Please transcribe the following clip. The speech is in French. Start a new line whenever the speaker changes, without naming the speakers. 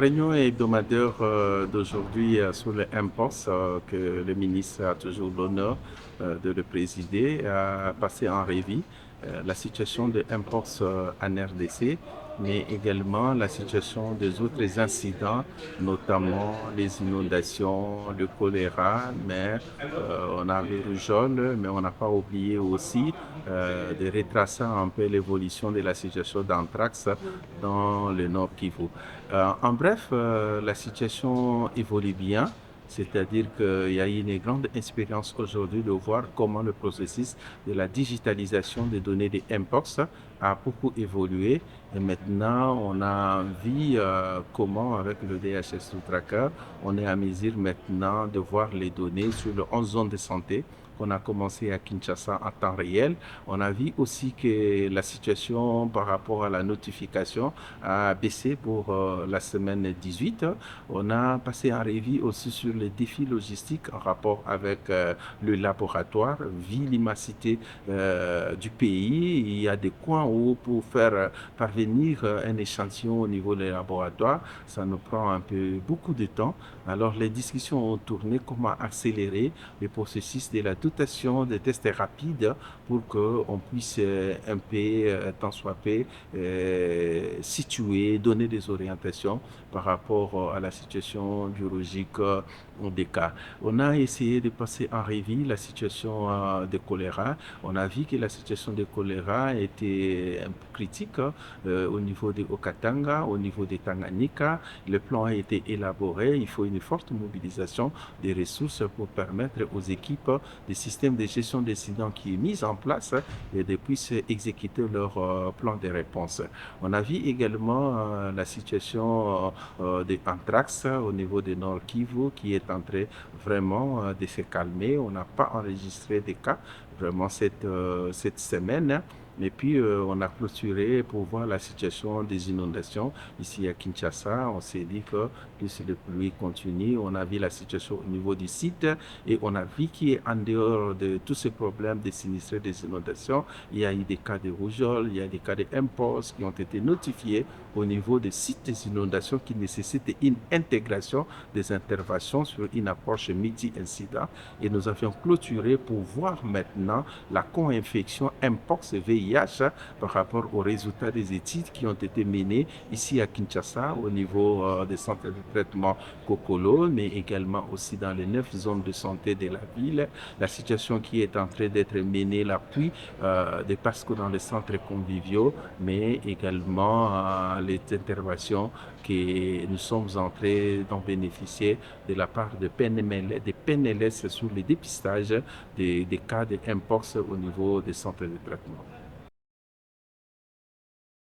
Réunion hebdomadaire d'aujourd'hui sur le MPOS, que le ministre a toujours l'honneur de le présider, a passé en revue la situation de MPOS en RDC, mais également la situation des autres incidents, notamment les inondations, le choléra, mais on a vu rougeole, mais on n'a pas oublié aussi de retracer un peu l'évolution de la situation d'anthrax dans le Nord Kivu. En bref, la situation évolue bien, c'est-à-dire qu'il y a une grande expérience aujourd'hui de voir comment le processus de la digitalisation des données des Mpox a beaucoup évolué. Et maintenant, on a vu comment, avec le DHS Tracker, on est à mesure maintenant de voir les données sur les 11 zones de santé qu'on a commencé à Kinshasa en temps réel. On a vu aussi que la situation par rapport à la notification a baissé pour la semaine 18. On a passé en revue aussi sur les défis logistiques en rapport avec le laboratoire. Vu l'immensité du pays, il y a des coins où pour faire parvenir un échantillon au niveau des laboratoires, ça nous prend un peu beaucoup de temps. Alors les discussions ont tourné comment accélérer le processus de la dotation de tests rapides pour qu'on puisse un peu, tant soit peu, situer, donner des orientations par rapport à la situation biologique des cas. On a essayé de passer en revue la situation de choléra. On a vu que la situation de choléra était un peu critique au niveau de Okatanga, au niveau de Tanganyika. Le plan a été élaboré. Il faut une forte mobilisation des ressources pour permettre aux équipes des systèmes de gestion d'incidents qui est mis en place et de puissent exécuter leur plan de réponse. On a vu également la situation de Anthrax au niveau de Nord Kivu qui est en train vraiment de se calmer. On n'a pas enregistré de cas vraiment cette semaine. Et puis, on a clôturé pour voir la situation des inondations ici à Kinshasa. On s'est dit que plus le pluie continue, on a vu la situation au niveau du site et on a vu qu'en dehors de tous ces problèmes de sinistrés, des inondations, il y a eu des cas de rougeole, il y a des cas de MPOS qui ont été notifiés au niveau des sites des inondations qui nécessitent une intégration des interventions sur une approche multi-incident. Et nous avions clôturé pour voir maintenant la co-infection MPOX et VIH par rapport aux résultats des études qui ont été menées ici à Kinshasa au niveau des centres de traitement Kokolo, mais également aussi dans les 9 zones de santé de la ville. La situation qui est en train d'être menée, l'appui des PASCO dans les centres conviviaux, mais également les interventions que nous sommes en train d'en bénéficier de la part de PNML, des PNLS sur le dépistage des cas de Mpox au niveau des centres de traitement.